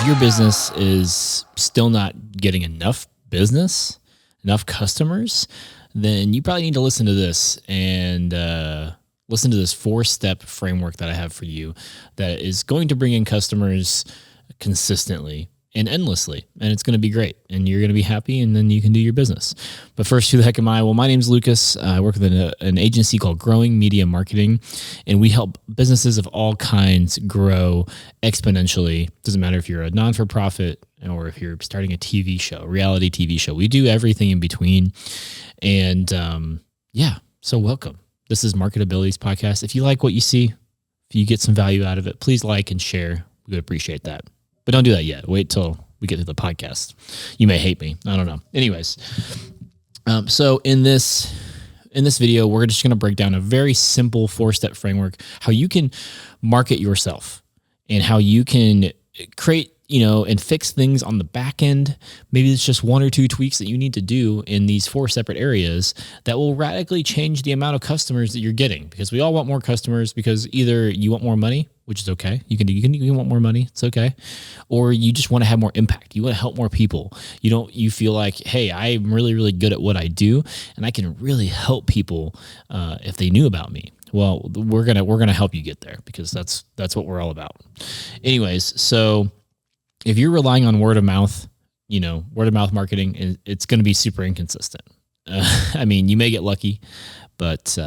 your business is still not getting enough business, enough customers, then you probably need to listen to this and listen to this 4-step framework that I have for you that is going to bring in customers consistently and endlessly, and it's going to be great, and you're going to be happy, and then you can do your business. But first, who the heck am I? Well, my name's Lucas. I work with an agency called Growing Media Marketing, and we help businesses of all kinds grow exponentially. Doesn't matter if you're a non-for-profit or if you're starting a TV show, reality TV show. We do everything in between, and so welcome. This is MarketAbilities podcast. If you like what you see, if you get some value out of it, please like and share. We would appreciate that. But don't do that yet. Wait till we get to the podcast. You may hate me. I don't know. Anyways, so in this video, we're just going to break down a very simple 4-step framework, how you can market yourself and how you can create, and fix things on the back end. Maybe it's just 1 or 2 tweaks that you need to do in these 4 separate areas that will radically change the amount of customers that you're getting, because we all want more customers, because either you want more money, which is okay. You want more money. It's okay. Or you just want to have more impact. You want to help more people. You feel like, hey, I'm really, really good at what I do, and I can really help people if they knew about me. Well, we're gonna help you get there, because that's what we're all about. Anyways, so if you're relying on word of mouth marketing, it's going to be super inconsistent. You may get lucky, but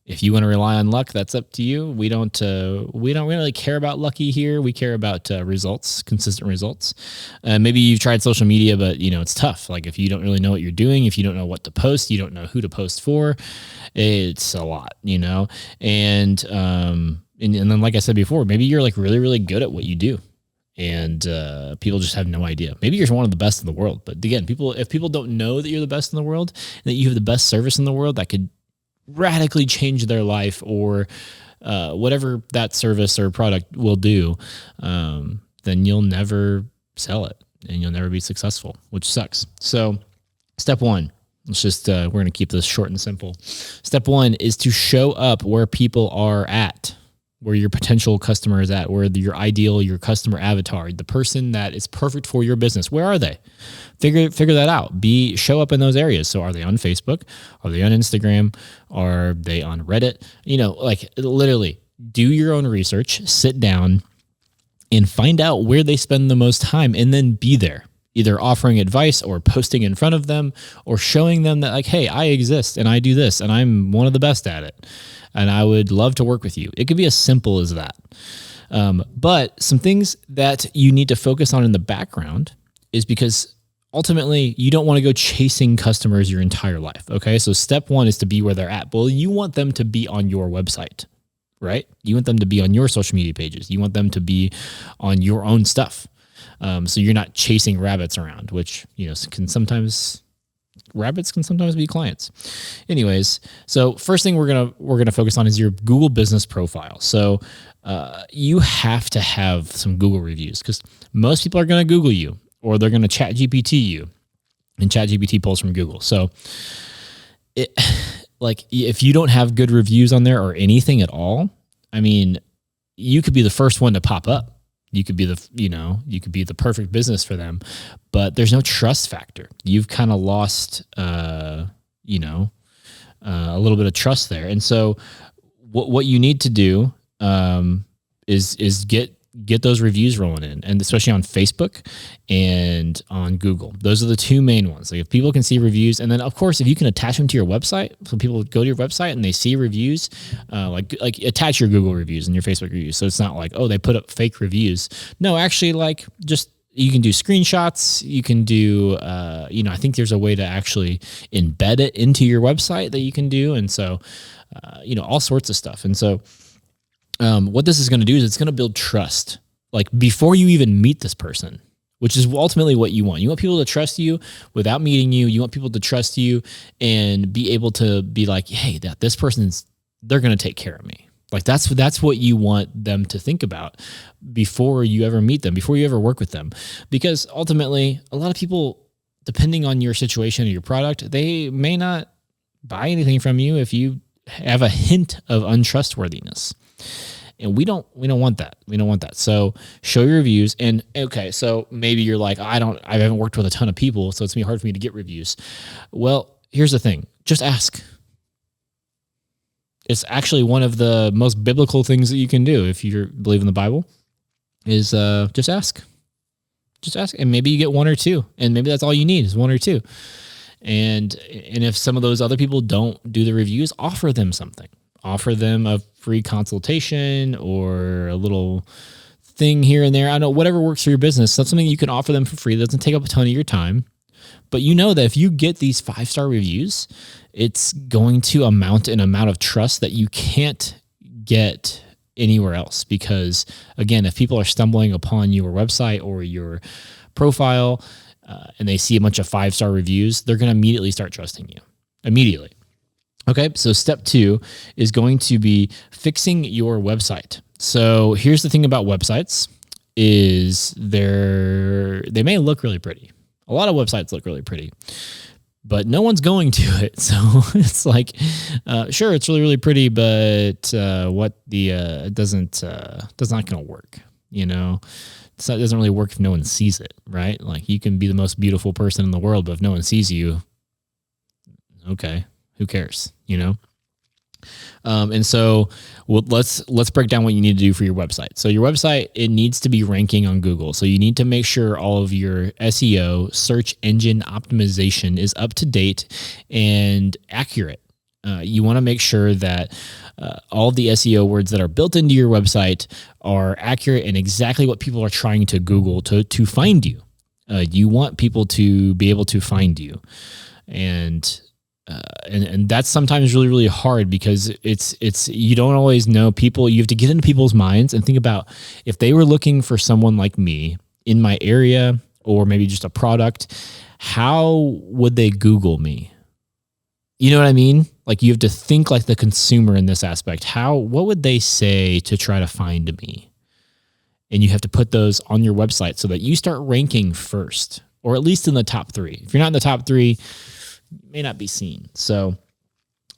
if you want to rely on luck, that's up to you. We don't really care about lucky here. We care about results, consistent results. Maybe you've tried social media, but it's tough. Like if you don't really know what you're doing, if you don't know what to post, you don't know who to post for, it's a lot, And then, like I said before, maybe you're like really, really good at what you do, and people just have no idea. Maybe you're one of the best in the world, but again, if people don't know that you're the best in the world and that you have the best service in the world that could radically change their life, or whatever that service or product will do, then you'll never sell it and you'll never be successful, which sucks. So step 1, we're going to keep this short and simple. Step 1 is to show up where people are at, where your potential customer is at, where your customer avatar, the person that is perfect for your business. Where are they? Figure that out. Show up in those areas. So are they on Facebook? Are they on Instagram? Are they on Reddit? Literally do your own research, sit down and find out where they spend the most time, and then be there, either offering advice or posting in front of them or showing them that, like, hey, I exist and I do this and I'm one of the best at it, and I would love to work with you. It could be as simple as that. But some things that you need to focus on in the background is because ultimately you don't want to go chasing customers your entire life. Okay. So step 1 is to be where they're at. Well, you want them to be on your website, right? You want them to be on your social media pages. You want them to be on your own stuff. So you're not chasing rabbits around, which, rabbits can sometimes be clients. Anyways, so first thing we're gonna focus on is your Google business profile. So you have to have some Google reviews, because most people are gonna Google you, or they're gonna ChatGPT you, and ChatGPT pulls from Google. So if you don't have good reviews on there or anything at all, you could be the first one to pop up. You could be the perfect business for them, but there's no trust factor. You've kind of lost, a little bit of trust there. And so what you need to do, is get those reviews rolling in, and especially on Facebook and on Google. Those are the 2 main ones. Like if people can see reviews, and then of course, if you can attach them to your website, so people go to your website and they see reviews, like attach your Google reviews and your Facebook reviews. So it's not like, oh, they put up fake reviews. No, actually, you can do screenshots. You can do, I think there's a way to actually embed it into your website that you can do. And so, all sorts of stuff. And so, what this is going to do is it's going to build trust, like before you even meet this person, which is ultimately what you want. You want people to trust you without meeting you. You want people to trust you and be able to be like, hey, this person's, they're going to take care of me. Like that's what you want them to think about before you ever meet them, before you ever work with them. Because ultimately, a lot of people, depending on your situation or your product, they may not buy anything from you if you have a hint of untrustworthiness. And we don't want that. We don't want that. So show your reviews. And okay, so maybe you're like, I haven't worked with a ton of people, so it's gonna be hard for me to get reviews. Well, here's the thing. Just ask. It's actually one of the most biblical things that you can do if you believe in the Bible is just ask. Just ask. And maybe you get one or two. And maybe that's all you need is one or two. And if some of those other people don't do the reviews, offer them something. Offer them a free consultation or a little thing here and there. I don't know, whatever works for your business. That's something you can offer them for free. That doesn't take up a ton of your time. But you know that if you get these 5-star reviews, it's going to amount an amount of trust that you can't get anywhere else. Because again, if people are stumbling upon your website or your profile and they see a bunch of 5-star reviews, they're going to immediately start trusting you. Immediately. Okay, so step 2 is going to be fixing your website. So here's the thing about websites is they may look really pretty. A lot of websites look really pretty, but no one's going to it. So it's like, sure, it's really, really pretty, but it doesn't going to work, you know? It doesn't really work if no one sees it, right? Like you can be the most beautiful person in the world, but if no one sees you, okay, who cares, you know? And so let's break down what you need to do for your website. So your website, it needs to be ranking on Google. So you need to make sure all of your SEO, search engine optimization, is up to date and accurate. You want to make sure that all the SEO words that are built into your website are accurate and exactly what people are trying to Google to find you. You want people to be able to find you. And that's sometimes really, really hard because it's you don't always know people. You have to get into people's minds and think about if they were looking for someone like me in my area or maybe just a product, how would they Google me? You know what I mean? Like you have to think like the consumer in this aspect. What would they say to try to find me? And you have to put those on your website so that you start ranking first, or at least in the top 3. If you're not in the top 3, may not be seen. So,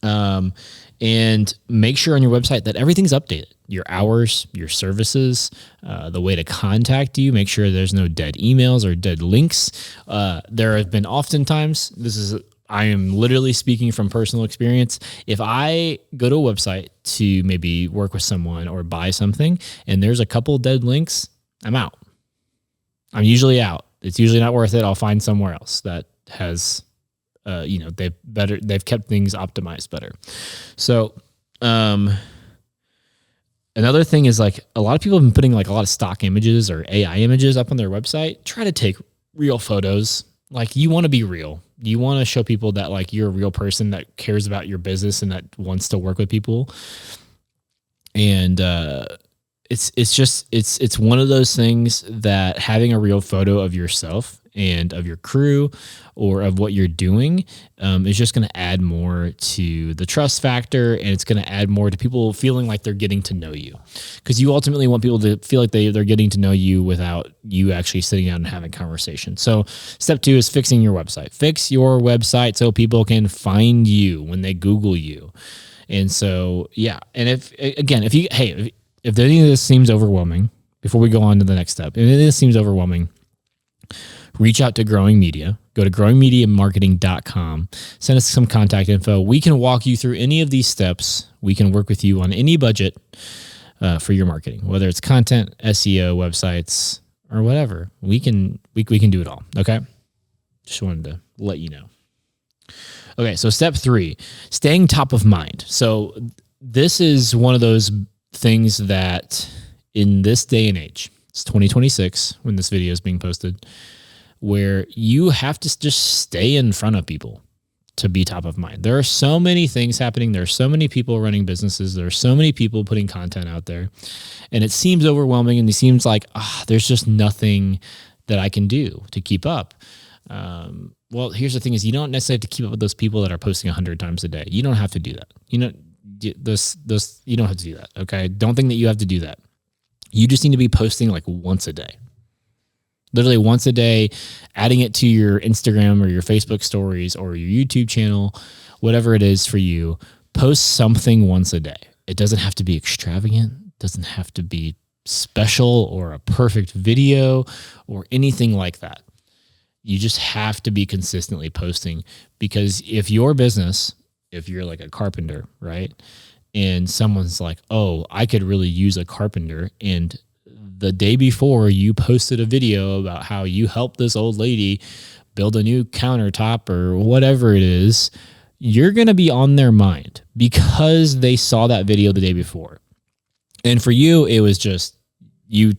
and make sure on your website that everything's updated. Your hours, your services, the way to contact you, make sure there's no dead emails or dead links. There have been oftentimes, I am literally speaking from personal experience. If I go to a website to maybe work with someone or buy something and there's a couple dead links, I'm out. I'm usually out. It's usually not worth it. I'll find somewhere else that has they've kept things optimized better. So, another thing is like a lot of people have been putting like a lot of stock images or AI images up on their website. Try to take real photos. Like you want to be real. You want to show people that like you're a real person that cares about your business and that wants to work with people. And, it's one of those things that having a real photo of yourself and of your crew or of what you're doing is just going to add more to the trust factor, and it's going to add more to people feeling like they're getting to know you, because you ultimately want people to feel like they're getting to know you without you actually sitting down and having a conversation. So step 2 is fixing your website. Fix your website so people can find you when they Google you. And so, yeah. And if any of this seems overwhelming, before we go on to the next step, if any of this seems overwhelming, reach out to Growing Media. Go to growingmediamarketing.com. Send us some contact info. We can walk you through any of these steps. We can work with you on any budget for your marketing, whether it's content, SEO, websites, or whatever. We can do it all. Okay. Just wanted to let you know. Okay. So step 3, staying top of mind. So this is one of those things that in this day and age, it's 2026 when this video is being posted, where you have to just stay in front of people to be top of mind. There are so many things happening. There are so many people running businesses. There are so many people putting content out there, and it seems overwhelming, and it seems like there's just nothing that I can do to keep up. Well, here's the thing is you don't necessarily have to keep up with those people that are posting 100 times a day. You don't have to do that. You don't have to do that. Okay. Don't think that you have to do that. You just need to be posting like once a day, literally once a day, adding it to your Instagram or your Facebook stories or your YouTube channel, whatever it is for you. Post something once a day. It doesn't have to be extravagant. doesn't have to be special or a perfect video or anything like that. You just have to be consistently posting, because if your business, if you're like a carpenter, right? And someone's like, oh, I could really use a carpenter. And the day before you posted a video about how you helped this old lady build a new countertop or whatever it is, you're going to be on their mind because they saw that video the day before. And for you, it was just you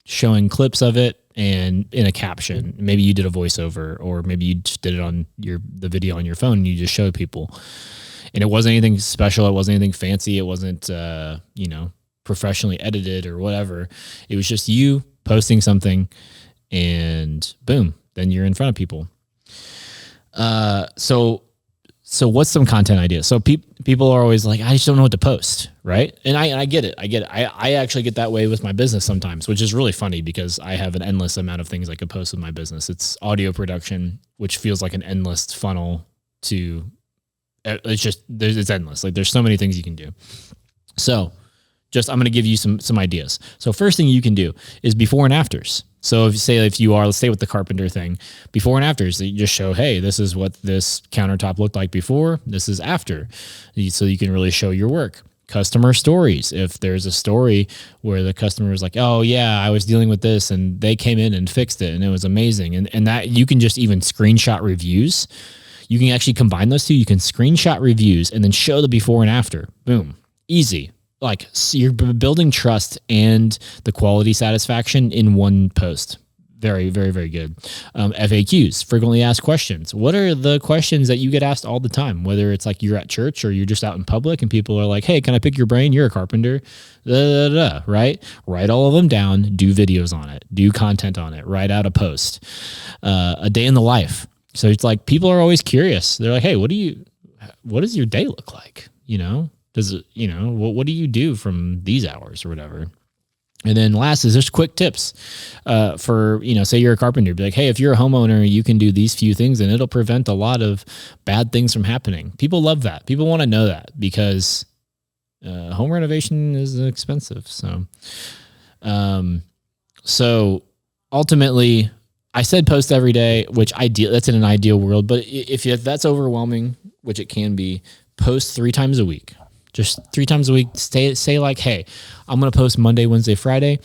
showing clips of it and in a caption. Maybe you did a voiceover, or maybe you just did it on the video on your phone and you just showed people. And it wasn't anything special. It wasn't anything fancy. It wasn't, professionally edited or whatever. It was just you posting something, and boom, then you're in front of people. So what's some content ideas? So people are always like, I just don't know what to post, right? And I get it. I actually get that way with my business sometimes, which is really funny because I have an endless amount of things I could post with my business. It's audio production, which feels like an endless funnel to, it's endless. Like there's so many things you can do. So I'm going to give you some ideas. So first thing you can do is before and afters. So let's stay with the carpenter thing, before and afters, you just show, hey, this is what this countertop looked like before, this is after. So you can really show your work. Customer stories. If there's a story where the customer is like, oh yeah, I was dealing with this and they came in and fixed it and it was amazing. And that you can just even screenshot reviews. You can actually combine those two. You can screenshot reviews and then show the before and after. Boom. Easy. Like, so you're building trust and the quality satisfaction in one post. Very, very, very good. FAQs, frequently asked questions. What are the questions that you get asked all the time? Whether it's like you're at church or you're just out in public and people are like, hey, can I pick your brain? You're a carpenter, right? Write all of them down, do videos on it, do content on it, write out a post, a day in the life. So it's like, people are always curious. They're like, hey, what does your day look like? Does it, what do you do from these hours or whatever? And then last is just quick tips for, say you're a carpenter, be like, hey, if you're a homeowner, you can do these few things and it'll prevent a lot of bad things from happening. People love that. People want to know that because home renovation is expensive. So ultimately, I said post every day, which that's in an ideal world. But if that's overwhelming, which it can be, post 3 times a week. Just 3 times a week. Say like, hey, I'm going to post Monday, Wednesday, Friday,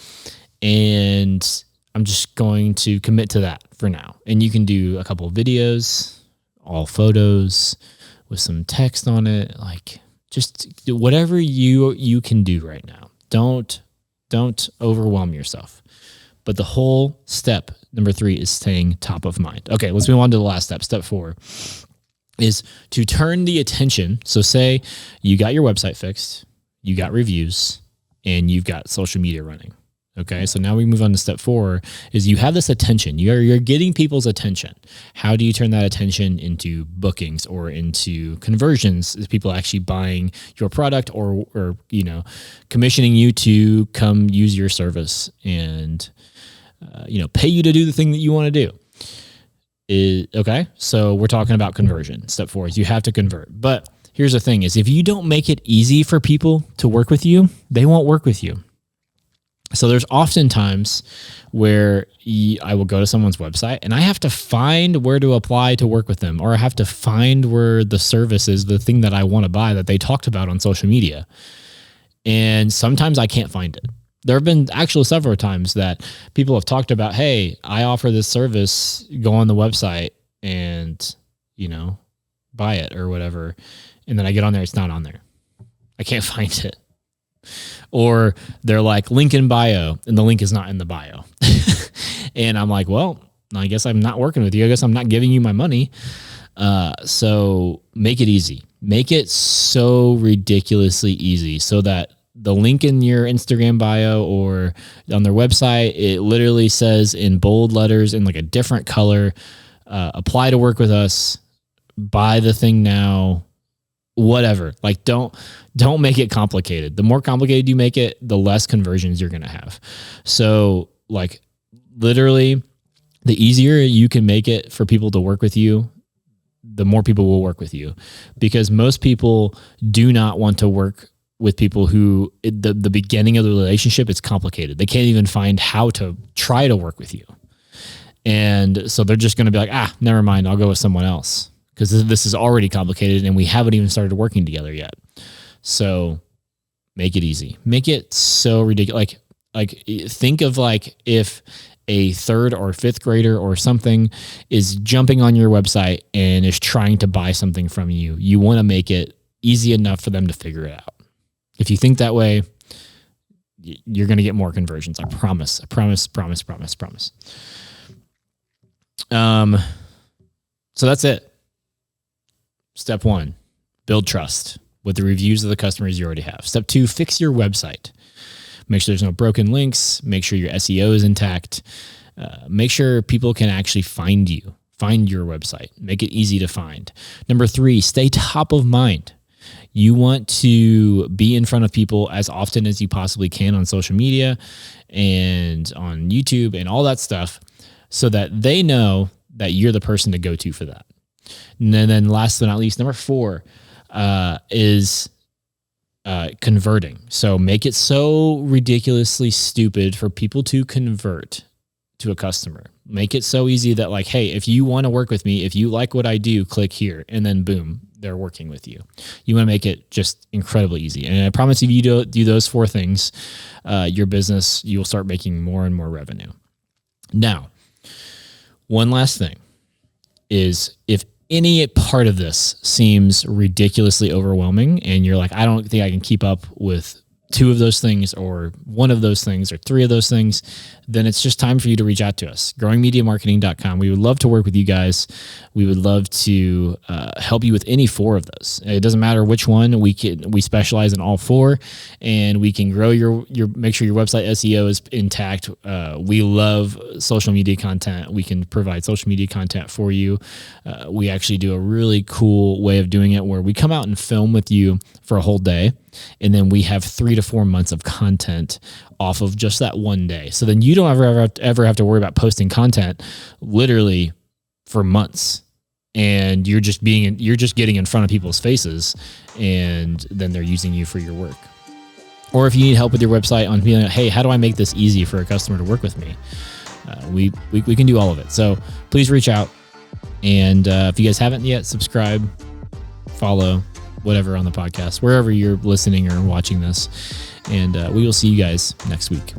and I'm just going to commit to that for now. And you can do a couple of videos, all photos with some text on it. Like, just do whatever you can do right now. Don't overwhelm yourself. But the whole step, number 3, is staying top of mind. Okay, let's move on to the last step. Step 4 is to turn the attention. So say you got your website fixed, you got reviews, and you've got social media running. Okay, so now we move on to step 4 is you have this attention. You're getting people's attention. How do you turn that attention into bookings or into conversions? Is people actually buying your product or commissioning you to come use your service and pay you to do the thing that you want to do? Okay, so we're talking about conversion. Step 4 is you have to convert. But here's the thing is if you don't make it easy for people to work with you, they won't work with you. So there's often times where I will go to someone's website and I have to find where to apply to work with them, or I have to find where the service is, the thing that I want to buy that they talked about on social media. And sometimes I can't find it. There have been actually several times that people have talked about, hey, I offer this service, go on the website and, buy it or whatever. And then I get on there, it's not on there. I can't find it. Or they're like, link in bio, and the link is not in the bio. And I'm like, well, I guess I'm not working with you. I guess I'm not giving you my money. So make it easy. Make it so ridiculously easy so that the link in your Instagram bio or on their website, it literally says in bold letters in like a different color, apply to work with us, buy the thing now, whatever. Like don't make it complicated. The more complicated you make it, the less conversions you're going to have. So like literally the easier you can make it for people to work with you, the more people will work with you, because most people do not want to work with people who the beginning of the relationship, it's complicated. They can't even find how to try to work with you. And so they're just going to be like, never mind, I'll go with someone else because this is already complicated and we haven't even started working together yet. So make it easy. Make it so ridiculous. Like think of like if a 3rd or 5th grader or something is jumping on your website and is trying to buy something from you. You want to make it easy enough for them to figure it out. If you think that way, you're going to get more conversions. I promise. So that's it. Step 1, build trust with the reviews of the customers you already have. Step 2, fix your website. Make sure there's no broken links. Make sure your SEO is intact. Make sure people can actually find you, find your website. Make it easy to find. Number 3, stay top of mind. You want to be in front of people as often as you possibly can on social media and on YouTube and all that stuff so that they know that you're the person to go to for that. And then last but not least, number 4 is converting. So make it so ridiculously stupid for people to convert to a customer. Make it so easy that like, hey, if you want to work with me, if you like what I do, click here, and then boom, they're working with you. You want to make it just incredibly easy. And I promise if you do those 4 things, your business, you'll start making more and more revenue. Now, one last thing is if any part of this seems ridiculously overwhelming and you're like, I don't think I can keep up with 2 of those things or 1 of those things or 3 of those things, then it's just time for you to reach out to us. growingmediamarketing.com. We would love to work with you guys. We would love to help you with any 4 of those. It doesn't matter which one. We specialize in all 4, and we can grow your make sure your website SEO is intact. We love social media content. We can provide social media content for you. We actually do a really cool way of doing it where we come out and film with you for a whole day. And then we have 3 to 4 months of content off of just that one day. So then you don't ever have to worry about posting content literally for months. And you're just getting in front of people's faces, and then they're using you for your work. Or if you need help with your website on being like, hey, how do I make this easy for a customer to work with me? We can do all of it. So please reach out. And if you guys haven't yet, subscribe, follow, whatever on the podcast, wherever you're listening or watching this. And we will see you guys next week.